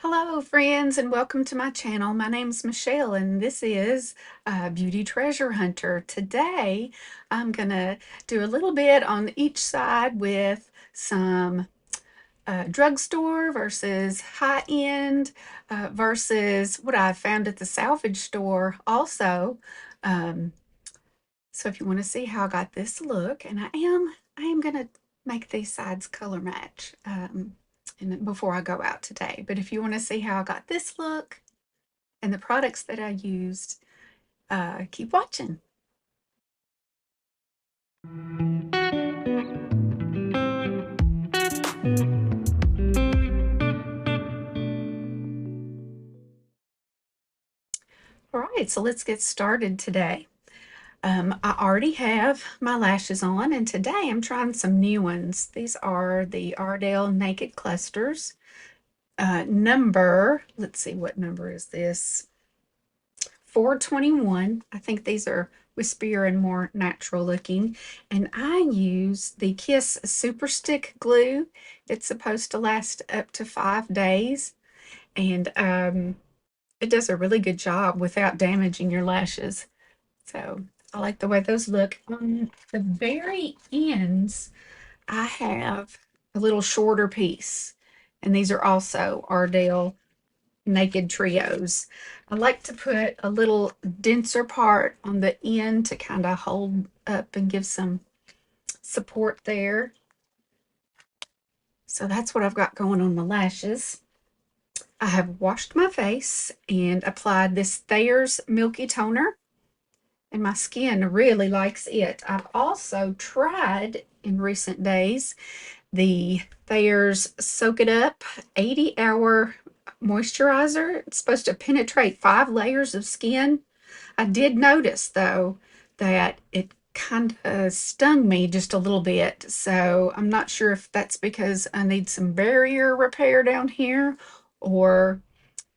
Hello, friends, and welcome to my channel. My name's Michelle, and this is Beauty Treasure Hunter. Today, I'm going to do a little bit on each side with some drugstore versus high-end versus what I found at the salvage store also. Um, so if you want to see how I got this look, and I am going to make these sides color match. And before I go out today. But if you want to see how I got this look and the products that I used, keep watching. All right, so let's get started today. I already have my lashes on, and today I'm trying some new ones. These are the Ardell Naked Clusters. Let's see, what number is this? 421. I think these are wispier and more natural looking. And I use the Kiss Super Stick glue. It's supposed to last up to 5 days. And it does a really good job without damaging your lashes. So I like the way those look. On the very ends, I have a little shorter piece. And these are also Ardell Naked Trios. I like to put a little denser part on the end to kind of hold up and give some support there. So that's what I've got going on my lashes. I have washed my face and applied this Thayer's Milky Toner, and my skin really likes it. I've also tried in recent days the Thayer's Soak It Up 80-hour moisturizer. It's supposed to penetrate 5 layers of skin. I did notice, though, that it kind of stung me just a little bit. So I'm not sure if that's because I need some barrier repair down here or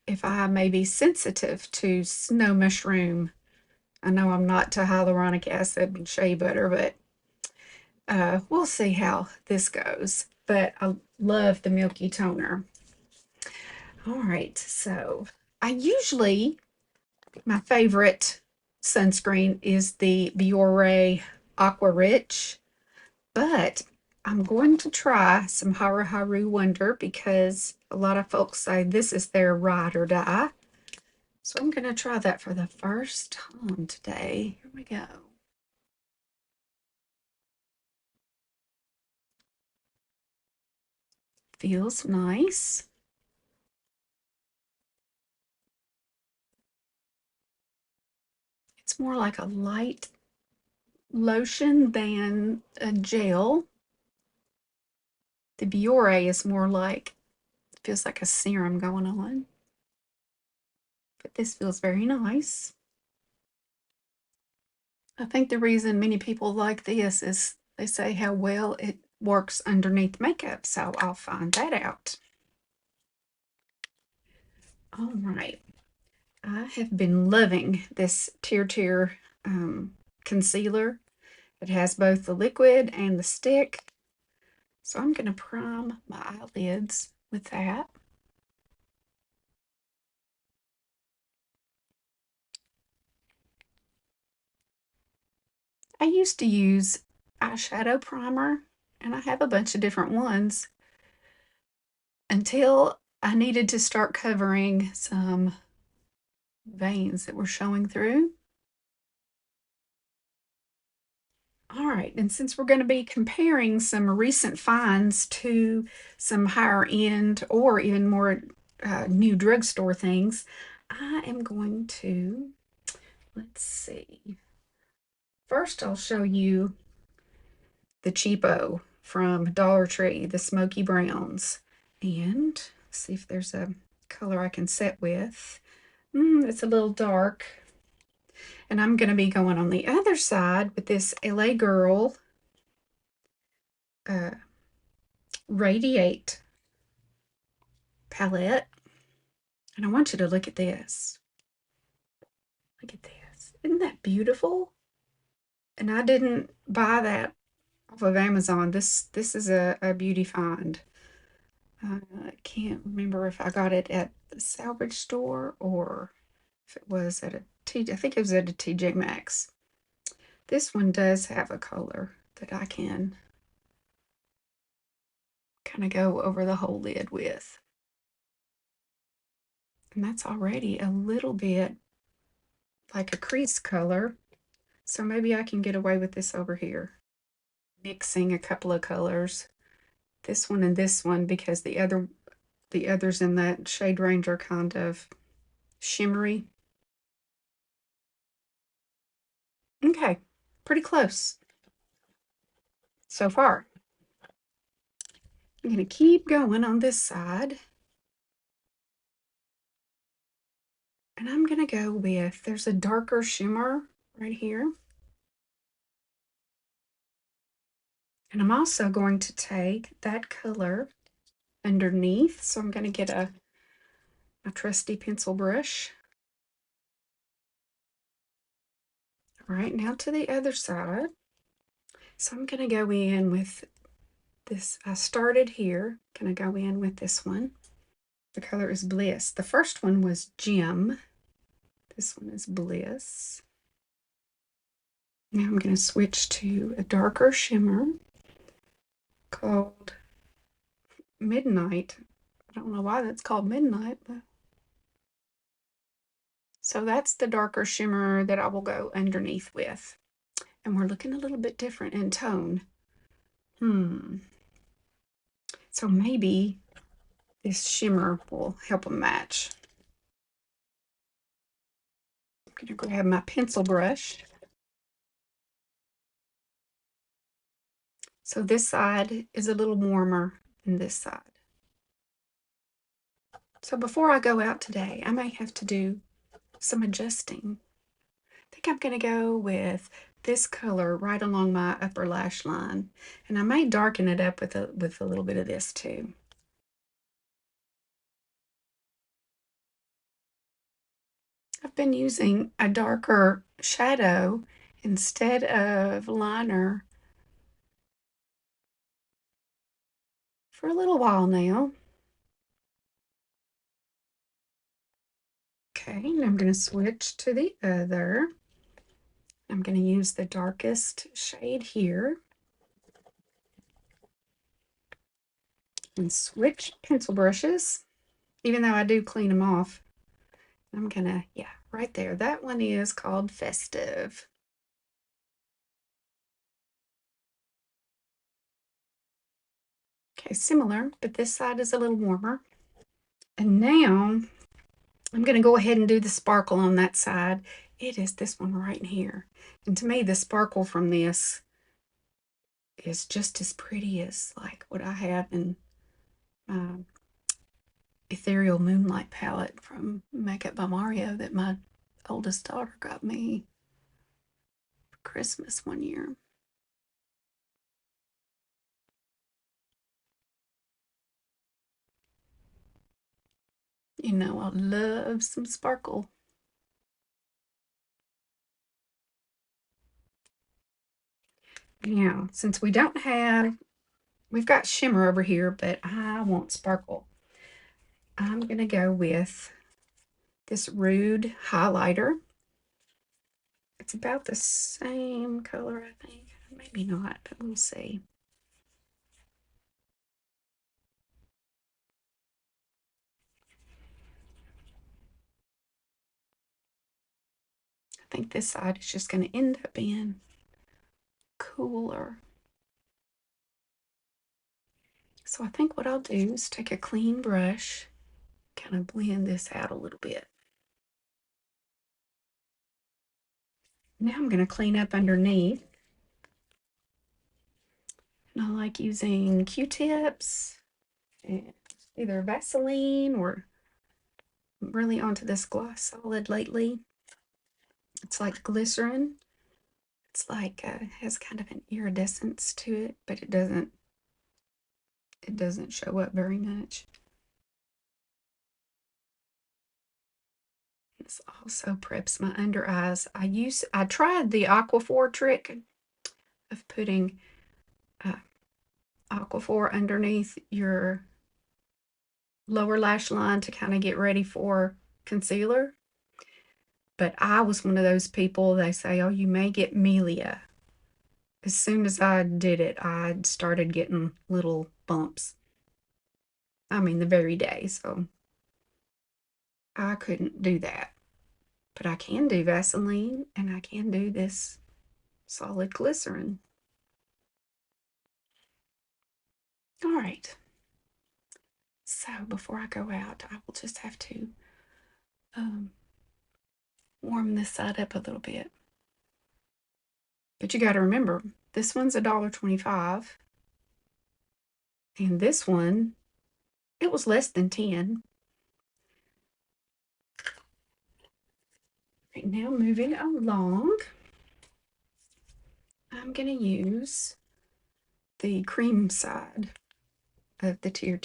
if I may be sensitive to snow mushroom. I know I'm not to hyaluronic acid and shea butter, but we'll see how this goes. But I love the Milky Toner. All right, so my favorite sunscreen is the Biore Aqua Rich, but I'm going to try some Haru Haru Wonder because a lot of folks say this is their ride or die. So I'm going to try that for the first time today. Here we go. Feels nice. It's more like a light lotion than a gel. The Biore is more like, feels like a serum going on. But this feels very nice. I think the reason many people like this is they say how well it works underneath makeup, so I'll find that out. All right. I have been loving this Tear concealer. It has both the liquid and the stick. So I'm going to prime my eyelids with that. I used to use eyeshadow primer, and I have a bunch of different ones until I needed to start covering some veins that were showing through. All right, and since we're going to be comparing some recent finds to some higher end or even more new drugstore things, I am going to, let's see. First, I'll show you the cheapo from Dollar Tree, the Smoky Browns. And see if there's a color I can set with. It's a little dark. And I'm going to be going on the other side with this LA Girl uh, Radiate palette. And I want you to look at this. Look at this. Isn't that beautiful? And I didn't buy that off of Amazon. This is a beauty find. can't remember if I got it at the salvage store or if it was at I think it was at a TJ Maxx. This one does have a color that I can kind of go over the whole lid with. And that's already a little bit like a crease color. So maybe I can get away with this over here. Mixing a couple of colors, this one and this one, because the others in that shade range are kind of shimmery. Okay, pretty close so far. I'm going to keep going on this side. And I'm going to go with, there's a darker shimmer right here. And I'm also going to take that color underneath. So I'm going to get a trusty pencil brush. All right, now to the other side. So I'm going to go in with this. I started here. Going to go in with this one. The color is Bliss. The first one was Gem. This one is Bliss. Now I'm going to switch to a darker shimmer called Midnight. I don't know why that's called Midnight, but so that's the darker shimmer that I will go underneath with. And we're looking a little bit different in tone. So maybe this shimmer will help them match. I'm going to grab my pencil brush. So this side is a little warmer than this side. So before I go out today, I may have to do some adjusting. I think I'm going to go with this color right along my upper lash line. And I may darken it up with a little bit of this too. I've been using a darker shadow instead of liner for a little while now. Okay, and I'm going to switch to the other. I'm going to use the darkest shade here. And switch pencil brushes, even though I do clean them off. I'm going to, yeah, right there. That one is called Festive. Okay, similar, but this side is a little warmer. And now I'm going to go ahead and do the sparkle on that side. It is this one right here. And to me, the sparkle from this is just as pretty as like what I have in my Ethereal Moonlight palette from Makeup by Mario that my oldest daughter got me for Christmas one year. You know, I love some sparkle. Now, since we don't have, we've got shimmer over here, but I want sparkle. I'm going to go with this Rude highlighter. It's about the same color, I think. Maybe not, but we'll see. I think this side is just going to end up being cooler. So I think what I'll do is take a clean brush, kind of blend this out a little bit. Now I'm going to clean up underneath. And I like using Q-tips, and either Vaseline or really onto this gloss solid lately. It's like glycerin. It's like has kind of an iridescence to it, but it doesn't show up very much. This also preps my under eyes. I tried the Aquaphor trick of putting Aquaphor underneath your lower lash line to kind of get ready for concealer. But I was one of those people, they say, oh, you may get melia. As soon as I did it, I started getting little bumps. I mean, the very day. So I couldn't do that. But I can do Vaseline and I can do this solid glycerin. All right. So before I go out, I will just have to warm this side up a little bit. But you got to remember, this one's $1.25. And this one, it was less than 10. Right now, moving along, I'm going to use the cream side of the Tier.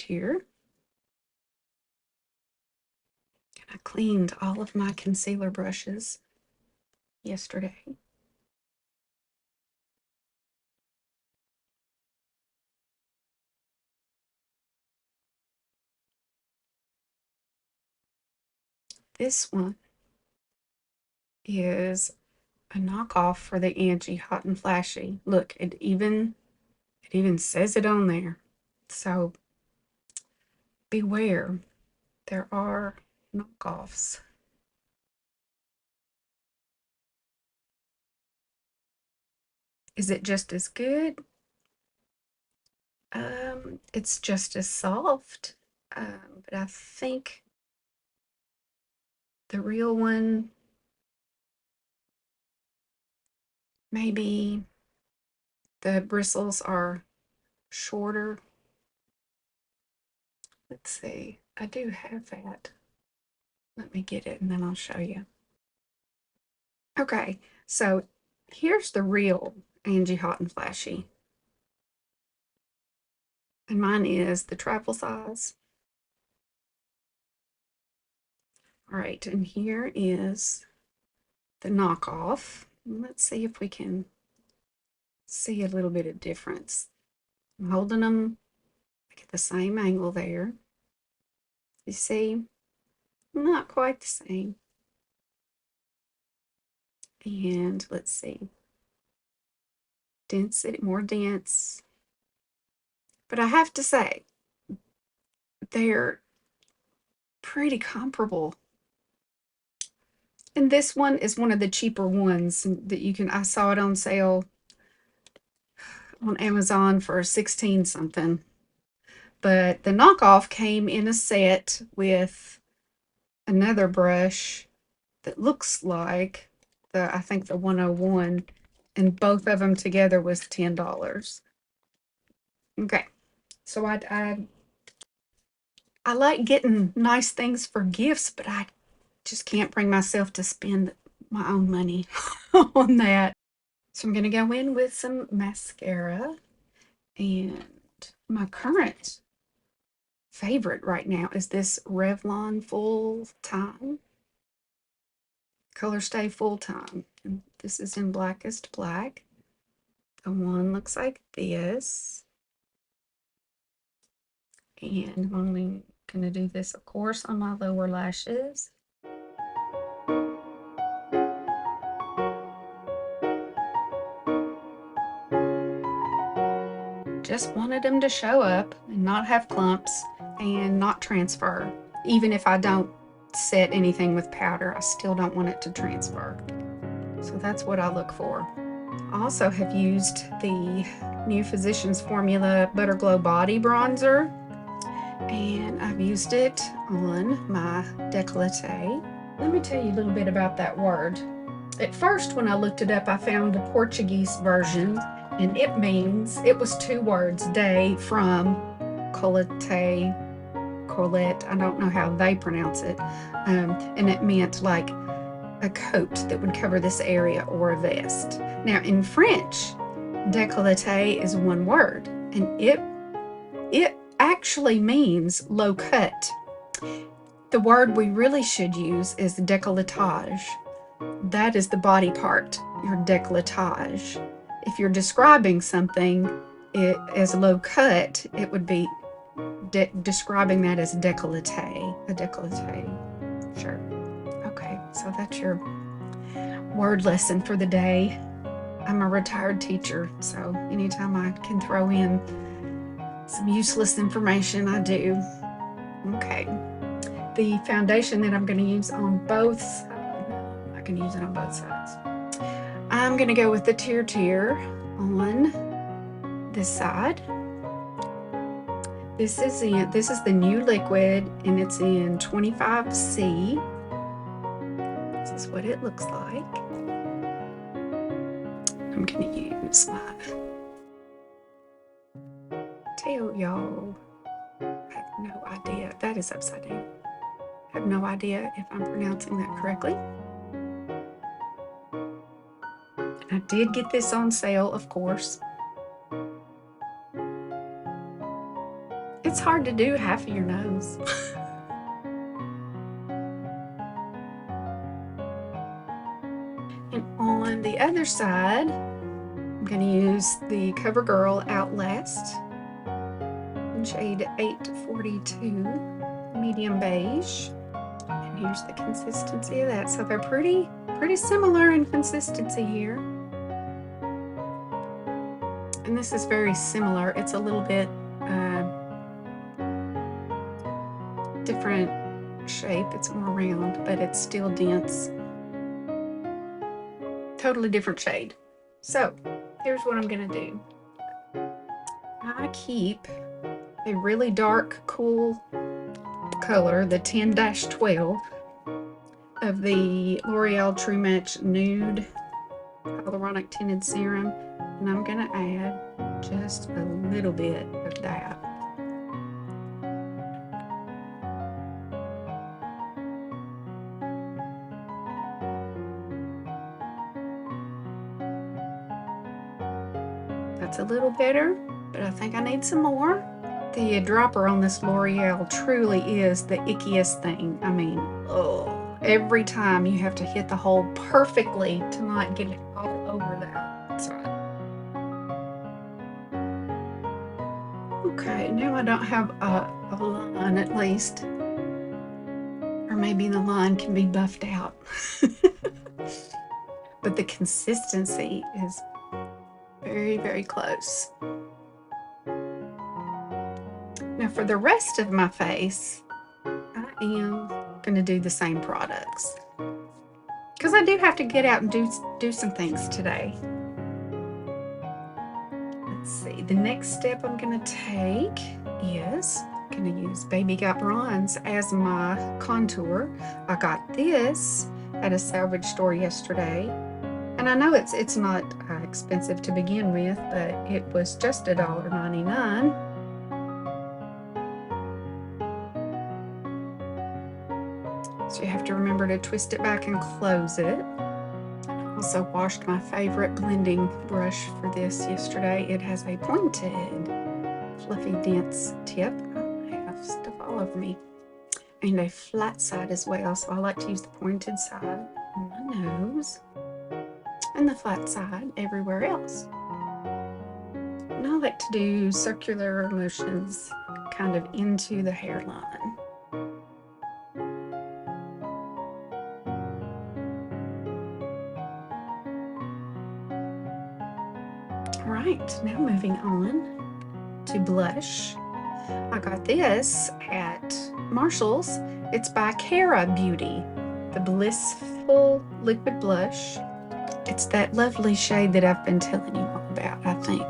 And I cleaned all of my concealer brushes yesterday. This one is a knockoff for the Angie Hot and Flashy. Look, it even says it on there. So beware, there are knockoffs. Is it just as good? It's just as soft, but I think the real one, maybe the bristles are shorter. Let's see, I do have that. Let me get it and then I'll show you. Okay, so here's the real Angie Hot and Flashy. And mine is the travel size. All right, and here is the knockoff. Let's see if we can see a little bit of difference. I'm holding them at the same angle there. You see, not quite the same. And let's see, density, more dense. But I have to say, they're pretty comparable. And this one is one of the cheaper ones that you can, I saw it on sale on Amazon for 16 something. But the knockoff came in a set with another brush that looks like I think the 101, and both of them together was $10. Okay, so I like getting nice things for gifts, but I just can't bring myself to spend my own money on that. So I'm going to go in with some mascara, and my current favorite right now is this Revlon Full Time Color Stay Full Time. And this is in Blackest Black. The one looks like this. And I'm only going to do this, of course, on my lower lashes. Just wanted them to show up and not have clumps and not transfer. Even if I don't set anything with powder, I still don't want it to transfer. So that's what I look for. I also have used the new Physicians Formula Butter Glow Body Bronzer, and I've used it on my décolleté. Let me tell you a little bit about that word. At first, when I looked it up, I found the Portuguese version, and it was two words, de from colete, colette, I don't know how they pronounce it, and it meant like a coat that would cover this area or a vest. Now in French, décolleté is one word, and it actually means low cut. The word we really should use is décolletage. That is the body part, your décolletage. If you're describing something as low cut, it would be describing that as décolleté, a décolleté shirt. Okay, so that's your word lesson for the day. I'm a retired teacher, so anytime I can throw in some useless information, I do. Okay, the foundation that I'm going to use on both sides, I can use it on both sides. I'm going to go with the Tear on this side. This is the new liquid, and it's in 25C. This is what it looks like. I'm going to use my tell y'all. I have no idea. That is upside down. I have no idea if I'm pronouncing that correctly. I did get this on sale, of course. It's hard to do half of your nose. And on the other side, I'm going to use the CoverGirl Outlast in shade 842, medium beige. And here's the consistency of that. So they're pretty similar in consistency here. And this is very similar. It's a little bit different shape. It's more round, but it's still dense. Totally different shade. So here's what I'm gonna do. I keep a really dark, cool color, the 10-12 of the L'Oreal True Match Nude Hyaluronic Tinted Serum, and I'm gonna add just a little bit of that. That's a little better, but I think I need some more. The dropper on this L'Oreal truly is the ickiest thing. I mean, every time you have to hit the hole perfectly to not get it all over the outside. Okay, now I don't have a line at least. Or maybe the line can be buffed out. But the consistency is very, very close. Now for the rest of my face, I am going to do the same products. Because I do have to get out and do some things today. Let's see, the next step I'm going to take is I'm going to use Baby Got Bronze as my contour. I got this at a salvage store yesterday. And I know it's not expensive to begin with, but it was just $1.99. So you have to remember to twist it back and close it. I also washed my favorite blending brush for this yesterday. It has a pointed, fluffy, dense tip. I have stuff all over me. And a flat side as well, so I like to use the pointed side on my nose and the flat side everywhere else. And I like to do circular motions kind of into the hairline. All right, now moving on to blush. I got this at Marshall's. It's by Cara Beauty, the Blissful Liquid Blush. It's that lovely shade that I've been telling you all about, I think.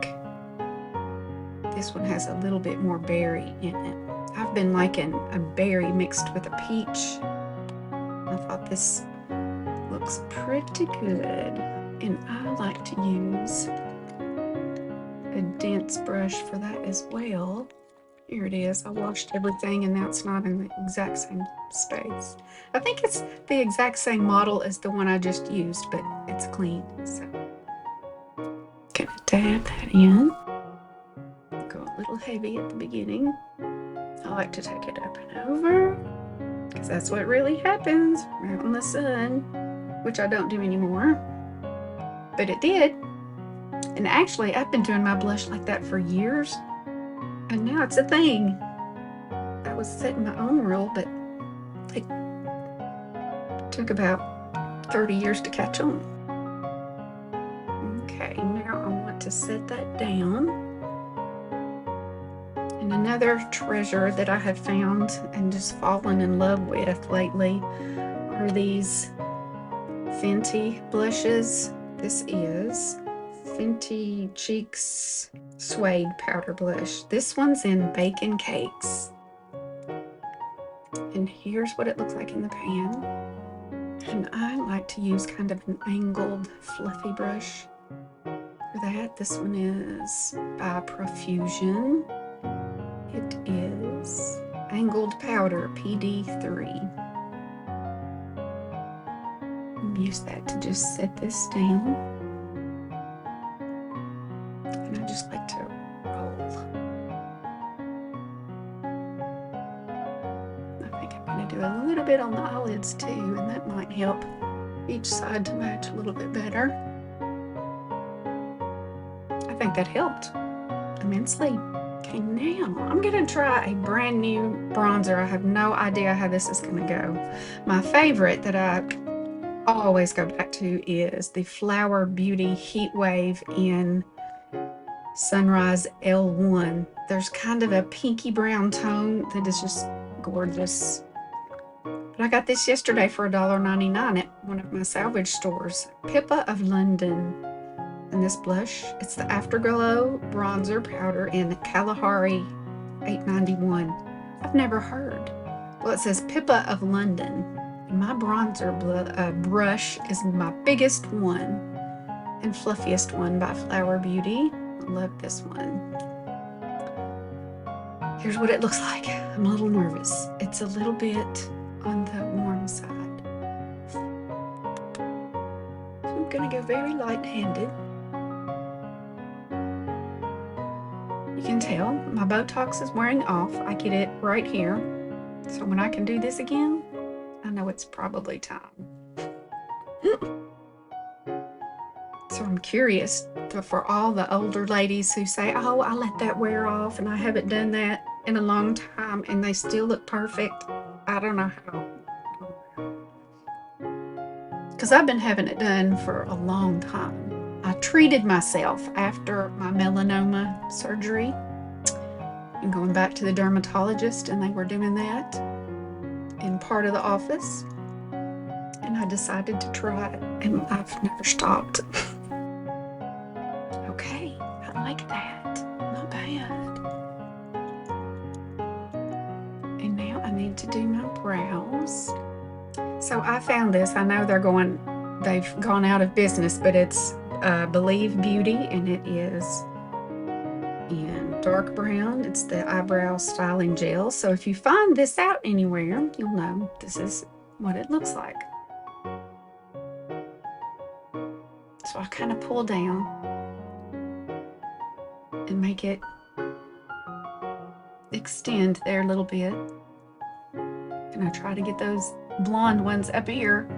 This one has a little bit more berry in it. I've been liking a berry mixed with a peach. I thought this looks pretty good. And I like to use a dense brush for that as well. Here it is. I washed everything and now it's not in the exact same space. I think it's the exact same model as the one I just used, but it's clean. So gonna dab that in. Go a little heavy at the beginning. I like to take it up and over because that's what really happens out in the sun, which I don't do anymore, but it did. And actually I've been doing my blush like that for years. And now it's a thing. I was setting my own rule, but it took about 30 years to catch on. Okay, now I want to set that down. And another treasure that I have found and just fallen in love with lately are these Fenty blushes. This is Fenty Cheeks Suede Powder Blush. This one's in Bacon Cakes. And here's what it looks like in the pan. And I like to use kind of an angled, fluffy brush for that. This one is by Profusion. It is Angled Powder PD3. Use that to just set this down. And I just like to roll. I think I'm going to do a little bit on the eyelids too, and that might help each side to match a little bit better. I think that helped immensely. Okay, now I'm going to try a brand new bronzer. I have no idea how this is going to go. My favorite that I always go back to is the Flower Beauty Heat Wave in Sunrise L1. There's kind of a pinky brown tone that is just gorgeous. But I got this yesterday for $1.99 at one of my salvage stores. Pippa of London. And this blush, it's the Afterglow Bronzer Powder in Kalahari 891. I've never heard. Well, it says Pippa of London. My bronzer brush is my biggest one and fluffiest one by Flower Beauty. I love this one. Here's what it looks like. I'm a little nervous. It's a little bit on the warm side. So I'm going to go very light-handed. You can tell my Botox is wearing off. I get it right here. So when I can do this again, I know it's probably time. So I'm curious for all the older ladies who say, oh, I let that wear off and I haven't done that in a long time and they still look perfect. I don't know how. Because I've been having it done for a long time. I treated myself after my melanoma surgery and going back to the dermatologist, and they were doing that in part of the office, and I decided to try it, and I've never stopped. Okay, I like that. Not bad. And now I need to do my brows. So I found this. I know they've gone out of business, but it's Believe Beauty, and it is in dark brown. It's the eyebrow styling gel. So if you find this out anywhere, you'll know this is what it looks like. So I kind of pull down and make it extend there a little bit. And I try to get those blonde ones up here.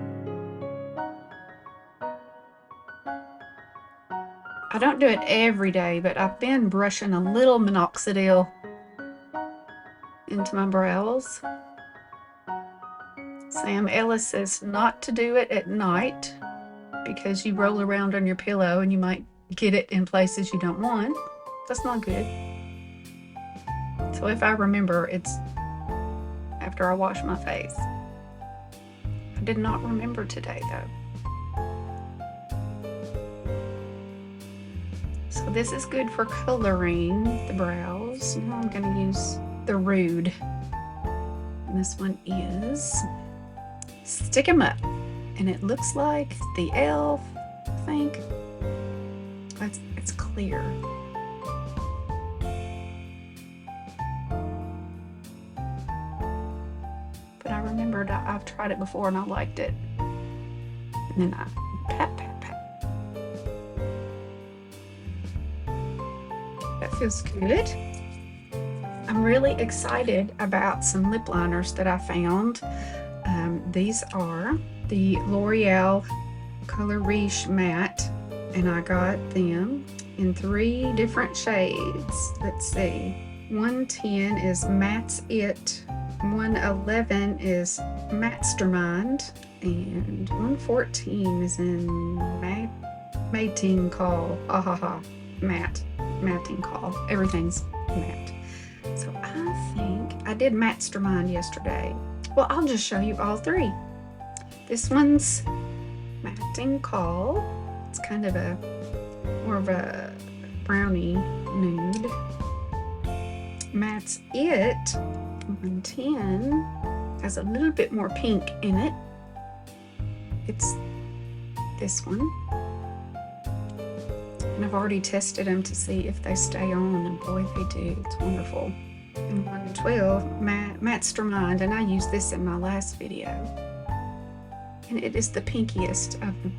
I don't do it every day, but I've been brushing a little minoxidil into my brows. Sam Ellis says not to do it at night because you roll around on your pillow and you might get it in places you don't want. That's not good. So if I remember, it's after I wash my face. I did not remember today though. So this is good for coloring the brows. Now I'm going to use the Rude. And this one is Stick 'em Up. And it looks like the e.l.f., I think. It's clear. But I remembered I've tried it before and I liked it. And then I pat, pat, pat. That feels good. I'm really excited about some lip liners that I found. These are the L'Oreal Color Riche Matte, and I got them in 3 different shades. Let's see. 110 is Matt's It. 111 is Mastermind. And 114 is in Mating Call. Ha ha ha. Matting Call. Everything's Matt. So I think I did Mastermind yesterday. Well, I'll just show you all three. This one's Matting Call. It's kind of a more of a brownie nude. Matt's It 110 has a little bit more pink in it. It's this one. And I've already tested them to see if they stay on, and boy, they do. It's wonderful. And 112, Mastermind, and I used this in my last video. And it is the pinkiest of them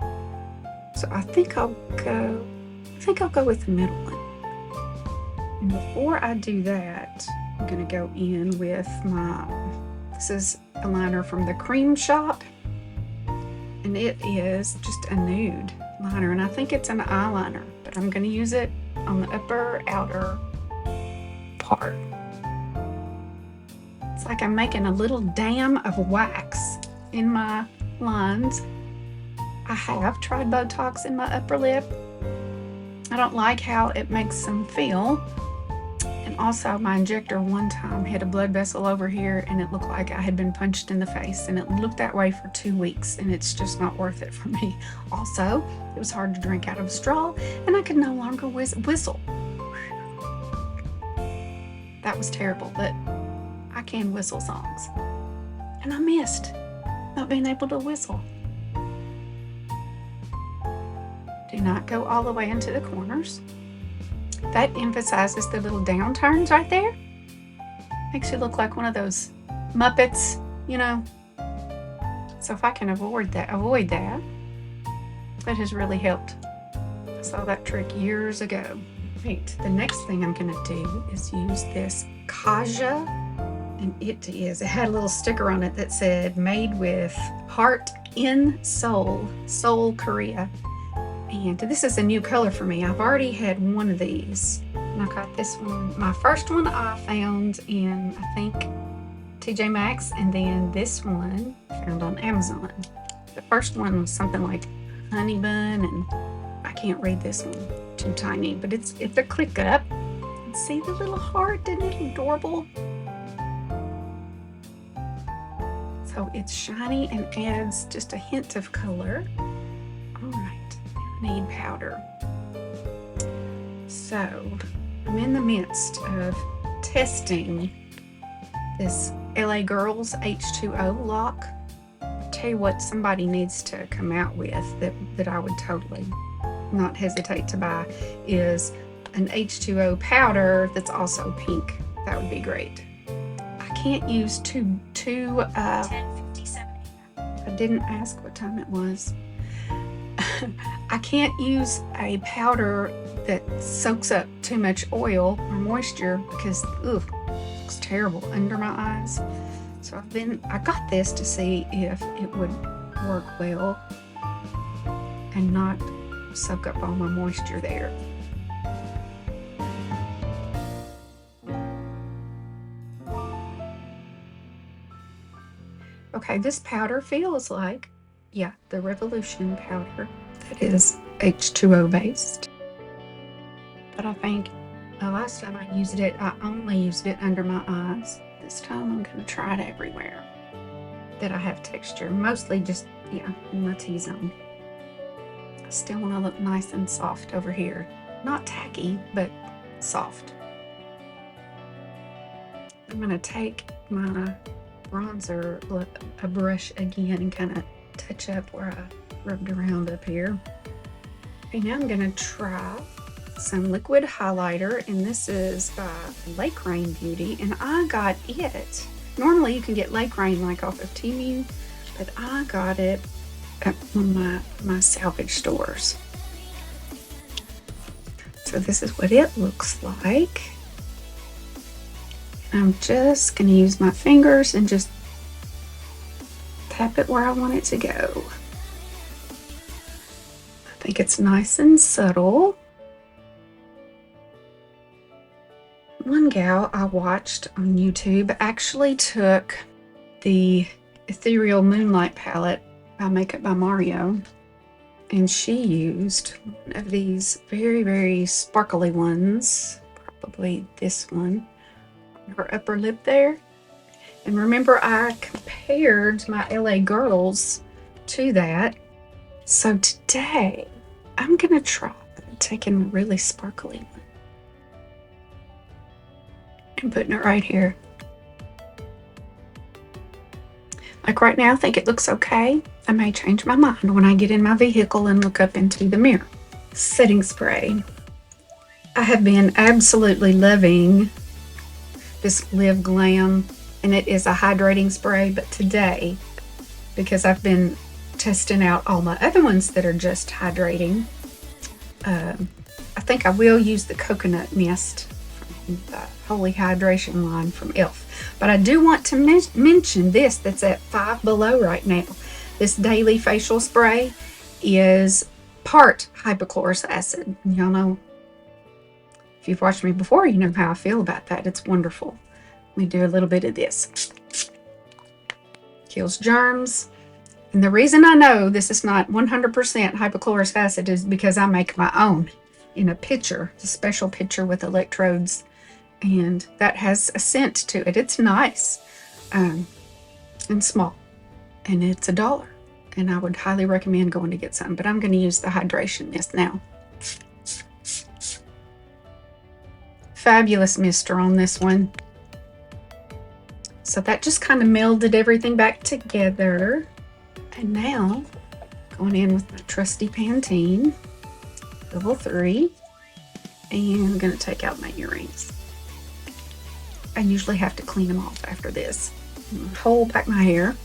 all. So I think I'll go with the middle one. And before I do that, I'm gonna go in with this is a liner from the Cream Shop. And it is just a nude liner, and I think it's an eyeliner, but I'm going to use it on the upper outer part. It's like I'm making a little dam of wax in my lines. I have tried Botox in my upper lip. I don't like how it makes them feel. And also my injector one time had a blood vessel over here, and it looked like I had been punched in the face, and it looked that way for 2 weeks, and it's just not worth it for me. Also, it was hard to drink out of a straw, and I could no longer whistle. That was terrible, but I can whistle songs. And I missed not being able to whistle. Do not go all the way into the corners. That emphasizes the little downturns right there. Makes you look like one of those Muppets, you know. So if I can avoid that, that has really helped. I saw that trick years ago. Right, the next thing I'm gonna do is use this Kaja, and it had a little sticker on it that said made with heart in Seoul, Korea. And this is a new color for me. I've already had one of these, and I got this one. My first one I found in, I think, TJ Maxx, and then this one I found on Amazon. The first one was something like honey bun, and I can't read this one, too tiny, but it's a click up. And see the little heart, isn't it adorable? So it's shiny and adds just a hint of color. All right. Need powder. So I'm in the midst of testing this LA Girls H2O lock. I'll tell you what somebody needs to come out with that I would totally not hesitate to buy is an H2O powder that's also pink. That would be great. I can't use two 10:57. I didn't ask what time it was. I can't use a powder that soaks up too much oil or moisture because it looks terrible under my eyes. So I got this to see if it would work well and not soak up all my moisture there. Okay, this powder feels like, the Revolution powder. It is H2O based, but I think the last time I used it, I only used it under my eyes. This time I'm going to try it everywhere that I have texture, mostly just, in my T-zone. I still want to look nice and soft over here. Not tacky, but soft. I'm going to take my bronzer brush again and kind of touch up where I rubbed around up here. Okay, now I'm gonna try some liquid highlighter, and this is by Lake Rain Beauty, and I got it. Normally you can get Lake Rain like off of Temu, but I got it at one of my salvage stores. So this is what it looks like. I'm just gonna use my fingers and just tap it where I want it to go. I think it's nice and subtle. One gal I watched on YouTube actually took the Ethereal Moonlight palette by Makeup by Mario, and she used one of these very, very sparkly ones, probably this one, on her upper lip there. And remember, I compared my LA Girls to that. So today, I'm going to try taking a really sparkly one and putting it right here. Like right now, I think it looks okay. I may change my mind when I get in my vehicle and look up into the mirror. Setting spray. I have been absolutely loving this Live Glam, and it is a hydrating spray, but today, because I've been testing out all my other ones that are just hydrating, I think I will use the coconut mist from the Holy Hydration line from e.l.f. But I do want to mention this that's at Five Below right now. This daily facial spray is part hypochlorous acid. Y'all know, if you've watched me before, you know how I feel about that. It's wonderful. Let me do a little bit of this. Kills germs. And the reason I know this is not 100% hypochlorous acid is because I make my own in a pitcher, a special pitcher with electrodes, and that has a scent to it. It's nice and small, and it's $1. And I would highly recommend going to get some, but I'm going to use the hydration mist now. Fabulous mister on this one. So that just kind of melded everything back together. And now, going in with my trusty Pantene, level 3, and I'm going to take out my earrings. I usually have to clean them off after this. Whole back my hair.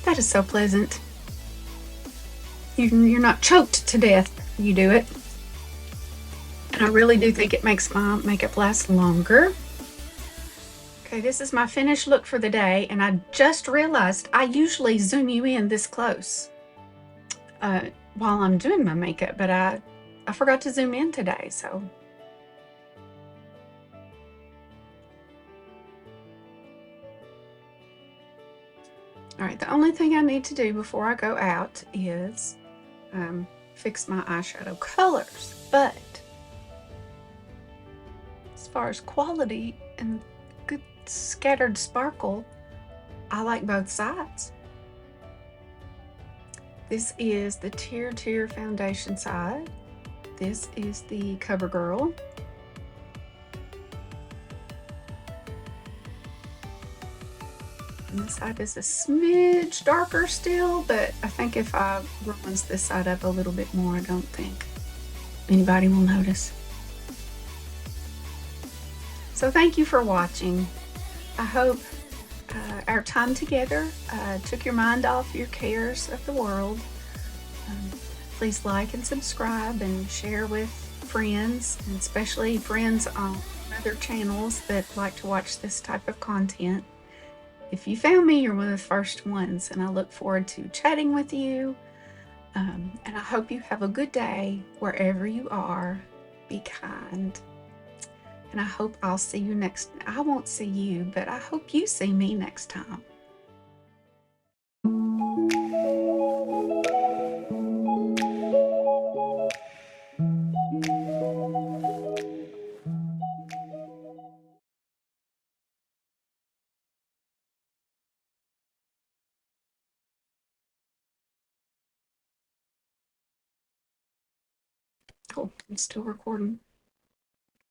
That is so pleasant. You're not choked to death. You do it. And I really do think it makes my makeup last longer. Okay, this is my finished look for the day, and I just realized I usually zoom you in this close while I'm doing my makeup, but I forgot to zoom in today, so. All right, the only thing I need to do before I go out is fix my eyeshadow colors, but as far as quality and good scattered sparkle, I like both sides. This is the Tear foundation side. This is the CoverGirl. And this side is a smidge darker still, but I think if I bronze this side up a little bit more, I don't think anybody will notice. So thank you for watching. I hope our time together took your mind off your cares of the world. Please like and subscribe and share with friends, and especially friends on other channels that like to watch this type of content. If you found me, you're one of the first ones, and I look forward to chatting with you. And I hope you have a good day wherever you are. Be kind. And I hope I'll see you next. I won't see you, but I hope you see me next time. Oh, I'm still recording.